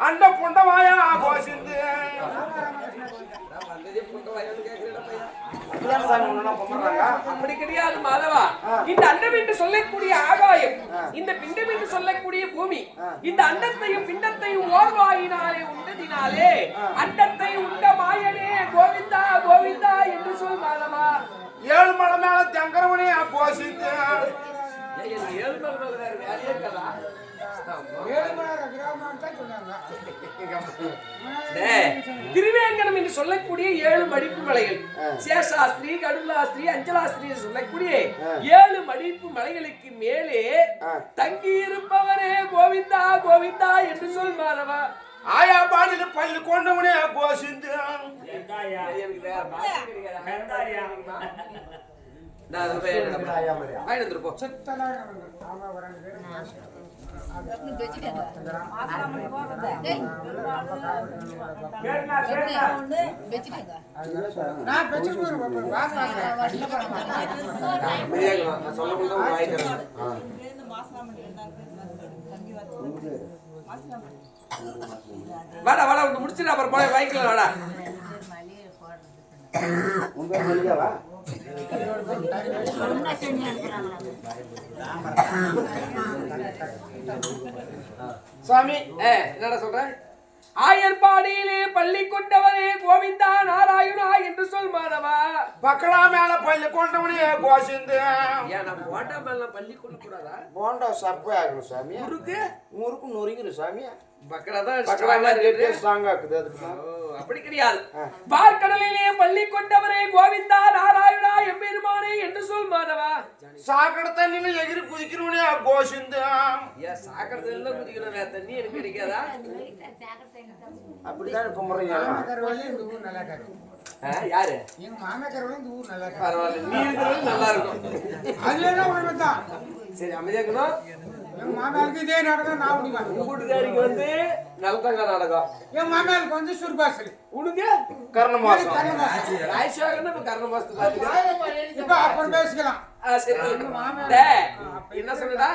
அந்த புண்டவாயா கோசிந்து அப்படி கிடையாது மாதவா. இந்த அண்டம் என்று சொல்லக்கூடிய ஆகாயம், இந்த பிண்டம் என்று சொல்லக்கூடிய பூமி, இந்த அண்டத்தையும் பிண்டத்தையும் ஓர்வாயினாலே உண்டதினாலே அண்டத்தை உண்ட மாயனே கோவிந்தா கோவிந்தா என்று சொல் மாதவா. 7 மலை மேல தங்கரவனே கோசிந்து திருவேங்கடம் என்று சொல்லக்கூடிய 7 மடிப்பு மலைகள், சேஷாஸ்திரி, கடுலாஸ்திரி, அஞ்சலாஸ்திரி சொல்லக்கூடிய 7 மடிப்பு மலைகளுக்கு மேலே தங்கி இருப்பவரே கோவிந்தா கோவிந்தா என்று சொல் மாதவா. ஆயா பாடின பள்ளி கொண்டவனே கோசிந்து வாடா வாடா உங்க முடிச்சுட்டு அப்புறம் போய் வாங்கிக்கலாம். வாடா சாமி என்னடா சொல்ற? ஆயர்பாடியிலே பள்ளி கொண்டவரே கோவிந்தா நாராயணா என்று சொல் மாதவா. பக்கடா மேல பள்ளி கொண்டவனே கோசிந்து. ஏன் நம்ம போண்டா மேல பள்ளி கொள்ள கூடாதா? போண்டா சப்பை ஆகணும் சாமி. முறுக்கு முறுக்கு நொறுங்கிடும் சாமி. பக்கடா தான் ஸ்ட்ராங் ஆக்குது. அதுக்கு அப்படி கிடையாது. பார்க்கடலிலே பள்ளி கொண்டவரே கோவிந்தா நாராயணா எம்பெருமானே என்று சொல் மாதவா. சாக்கடை தண்ணியில எகிரி குதிக்கிறவனே கோசிந்து. ஏன் சாக்கடை தண்ணியில குதிக்கணும்? வேற தண்ணி எனக்கு கிடைக்காதா? அப்படிதான் கும்பறீங்க. யாரு? எங்க மாமேக்கரவளும் இந்த ஊர் நல்லா பரவாயில்ல, நீ இருக்கிறது நல்லா இருக்கும். அது என்ன உண்மைதான். சரி அமைதியா இருக்கணும். என் மாமாவுக்கு இதே நாடகம் நான் முடிவேன். கூட்டுக்காரிக்கு வந்து நலத்தங்க நாடகம், என் மாமாவுக்கு வந்து சுர்பாசல், உனக்கு கர்ணமாசம். ராய்ஷாகன்னா இப்ப கர்ண மாசத்துக்கு இப்ப அப்புறம் பேசிக்கலாம். சரி என்ன சொல்லுடா?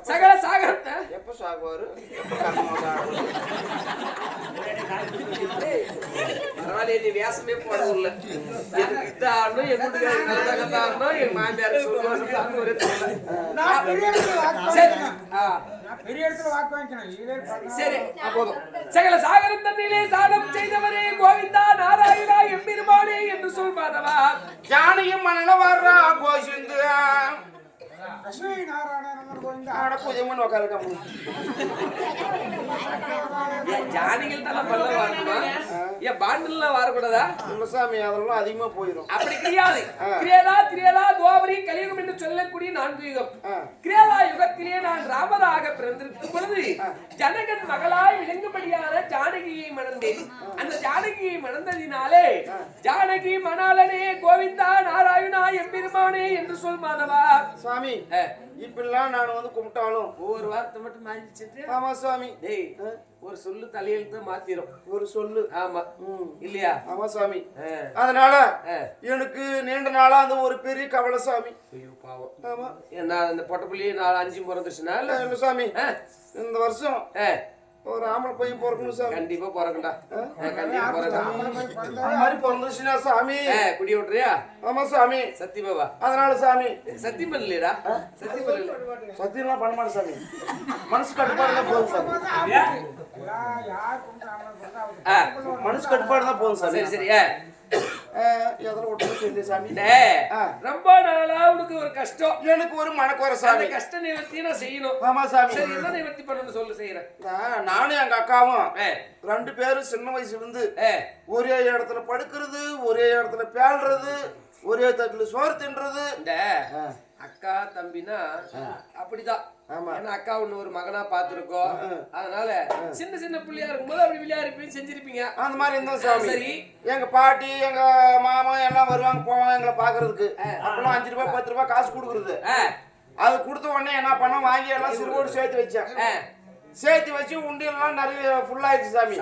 சகல சாகரத்தை எப்ப சாகுவாரு? பரவாயில்ல, நீ வேஷமே போடவில்லை. எனக்கு இதாகணும், என் கூட்டுக்காரி நல்லதாகணும், என் மாமியார் சொல்லுவாசம் ஒரே நான் பெரிய இடத்துல வாக்கு வாங்கிக்கணும். சரி போதும். சகல சாகரம் தண்ணிலே சாதம் செய்தவரே கோவிந்தா நாராயணா எம்பெருமானே என்று சொல் மாதவா. ஜானியும் மனன வர்றா கோசிந்து. லட்சுமி நாராயணன் கோவிந்தா. ஆட பூஜைமன் உட்காருக்க ஜானிகள் தான் பல்ல வரணுமா? ஏன் பாண்டில்லாம் வரக்கூடாதா? சாமி அதெல்லாம் அதிகமா போயிடும். அப்படி கிடையாது. கிரேதா திரேதா துவாபரி கலியுகம் என்று சொல்லக்கூடிய 4 யுகம். கிரேதா யுகத்திலே நான் ராமராக பிறந்திருக்கும் பொழுது ஜனகன் மகளாய் விளங்கும்படியான ஜானகியை மணந்தேன். அந்த ஜானகியை மணந்ததினாலே ஜானகி மணாலனே கோவிந்தா நாராயணா எம்பெருமானே என்று சொல் மாதவா. சாமி இப்பெல்லாம் நான் வந்து கும்பிட்டாலும் ஒவ்வொரு வார்த்தை மட்டும் மாறிச்சிட்டு. ஆமா சாமி. டேய் ஒரு சொல்லு தலையெழுத்து மாத்திரும். ஒரு சொல்லு. ஆமா இல்லையா? ஆமா சாமி. அதனால எனக்கு நீண்ட நாளா அந்த ஒரு பெரிய கவலை சாமி. ஐயோ பாவம். ஆமா. நான் இந்த பொட்டப்புள்ளியே 4-5 பிறந்துச்சுன்னா இல்ல சாமி, இந்த வருஷம் ஒரு ஆம்பளை பையன் பிறக்கணும் சாமி. கண்டிப்பா பிறக்கண்டா. கண்டிப்பா பிறக்கணும். அந்த மாதிரி பிறந்துச்சுன்னா சாமி குடி விட்டுறியா? ஆமா சாமி. சத்தியமாவா? அதனால சாமி சத்தியம் இல்லையடா. சத்தியம் இல்ல. சத்தியம்லாம் பண்ண மாட்டேன் சாமி. மனசு கட்டுப்பாடு தான் போதும் சாமி. மனசு கட்டுப்பாடு தான் போதும் சாமி. சரி சரி. எதில் விட்டு சொல்லி சாமி. ரொம்ப நாளா உனக்கு ஒரு கஷ்டம், எனக்கு ஒரு மனக்குறை சாமி. கஷ்ட நிவர்த்தி நான் செய்யணும். ஆமா சாமி. சரி என்ன நிவர்த்தி பண்ணணும்னு சொல்லு, செய்யறேன். நானும் எங்க அக்காவும் 2 பேரும் சின்ன வயசுல இருந்து ஒரே இடத்துல படுக்கிறது, ஒரே இடத்துல பேழ்றது, ஒரே தட்டுல சோறு தின்றது. அக்கா தம்பினா அப்படிதான். ஆமா. ஏன்னா அக்கா ஒண்ணு ஒரு மகனா பாத்துருக்கோம். அதனால சின்ன சின்ன பிள்ளையா இருக்கும்போது அப்படி விளையாடிப்பீங்க செஞ்சிருப்பீங்க. அந்த மாதிரி இருந்தா சாமி. சரி. எங்க பாட்டி எங்க மாமா எல்லாம் வருவாங்க போவாங்க எங்களை பாக்குறதுக்கு. அப்பெல்லாம் 5 ரூபாய் 10 ரூபாய் காசு கொடுக்குறது. அது கொடுத்த உடனே என்ன பண்ண வாங்கி எல்லாம் சிறுவோடு சேர்த்து வச்சேன். சேர்த்து வச்சு உண்டியெல்லாம் நிறைய ஃபுல் ஆயிடுச்சு சாமி.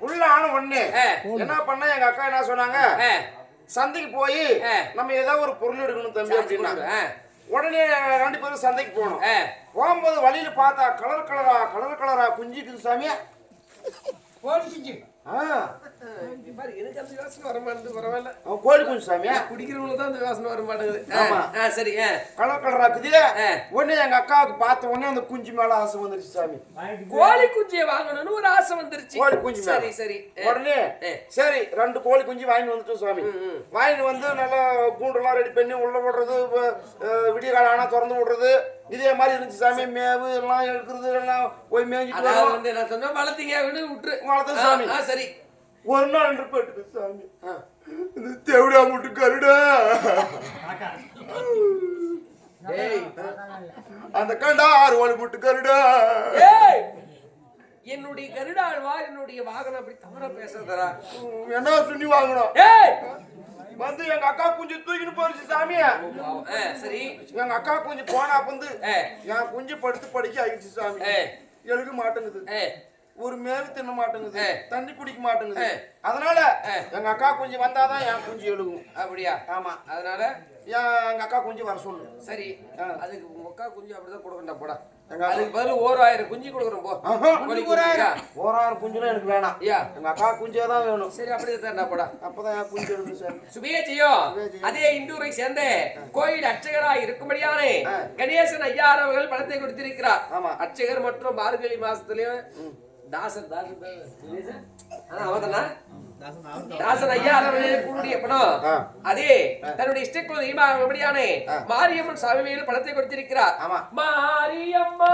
ஃபுல்லான ஒண்ணு என்ன பண்ண எங்க அக்கா என்ன சொன்னாங்க, சந்தைக்கு போய் நம்ம ஏதாவது ஒரு பொருள் எடுக்கணும் தம்பி அப்படின்னாங்க. உடனே 2 பேரும் சந்தைக்கு போனோம். போகும்போது வழியில பார்த்தா கலர் கலரா குஞ்சிக்குது சாமியா. கோழி குஞ்சு. எனக்கு அந்த யோசனை வர மாட்டேங்குது. பரவாயில்ல. கோழி குஞ்சு சாமியா. குடிக்கிறவங்களுக்கு தான் அந்த யோசனை வர மாட்டேங்குது. ஆமா. சரி. கலரா இருக்குது. உடனே எங்க அக்காவுக்கு பார்த்த உடனே அந்த குஞ்சு மேல ஆசை வந்துருச்சு சாமி. கோழி குஞ்சியை வாங்கணும்னு ஒரு ஆசை வந்துருச்சு. கோழி குஞ்சு மேல. சரி சரி. உடனே சரி 2 கோழி குஞ்சு வாங்கி வந்துட்டோம் சாமி. வாங்கி வந்து நல்லா கூண்டெல்லாம் ரெடி பண்ணி உள்ள விடுறது, விடிய காலம் ஆனா திறந்து விடுறது, இதே மாதிரி இருந்துச்சு சாமி. மேவு எல்லாம் எடுக்கிறது எல்லாம் போய் மேய்ஞ்சிட்டு வந்து நான் சொன்ன வளர்த்தீங்க விட்டு வளர்த்தோம் சாமி. சரி. ஒரு நாள் போயிட்டு சாமி இந்த தேவடா முட்டு கருடா அந்த கண்டா 6 ஓடி முட்டு கருடா. என்னுடைய கருடாழ்வா என்னுடைய வாகனம் அப்படி தவறா பேசுறதா? என்ன சுண்ணி வாங்கணும் வந்து எங்க அக்கா குஞ்சு தூக்கிட்டு போயிடுச்சு சாமி. சரி. எங்க அக்கா குஞ்சு போனா வந்து என் குஞ்சு படுத்து படிக்க ஆயிடுச்சு சாமி. எழுக மாட்டேங்குது, ஒரு மேவு தின்ன மாட்டேங்குது, தண்ணி குடிக்க மாட்டேங்குது. அதனால எங்க அக்கா குஞ்சு வந்தாதான் என் குஞ்சு எழுகும். அப்படியா? ஆமா. அதனால எங்க அக்கா குஞ்சு வர சொல்லு. சரி. அதுக்கு உங்க அக்கா குஞ்சு அப்படிதான் கொடுக்கணும் போடா. அதுக்கு பதில் 1000 குஞ்சு கொடுக்குறோம் போ. 1000 குஞ்சுலாம் எனக்கு வேணாம். எங்க அக்கா குஞ்சே தான் வேணும். சரி அப்படிதான் போடா. அப்பதான் என் குஞ்சு எழுது சார். சுபேஜியோ அதே இண்டூரை சேர்ந்த கோயில் அர்ச்சகரா இருக்கும்படியானே கணேசன் ஐயார் அவர்கள் பணத்தை கொடுத்திருக்கிறார். ஆமா. அர்ச்சகர் மற்றும் மார்கழி மாசத்துலயும் தாசன் ஐயா அவர்களுடைய பணம் அதே தன்னுடைய இஷ்டக்குள்ள மாரியம்மன் சாமி பணத்தை கொடுத்திருக்கிறார். மாரியம்மா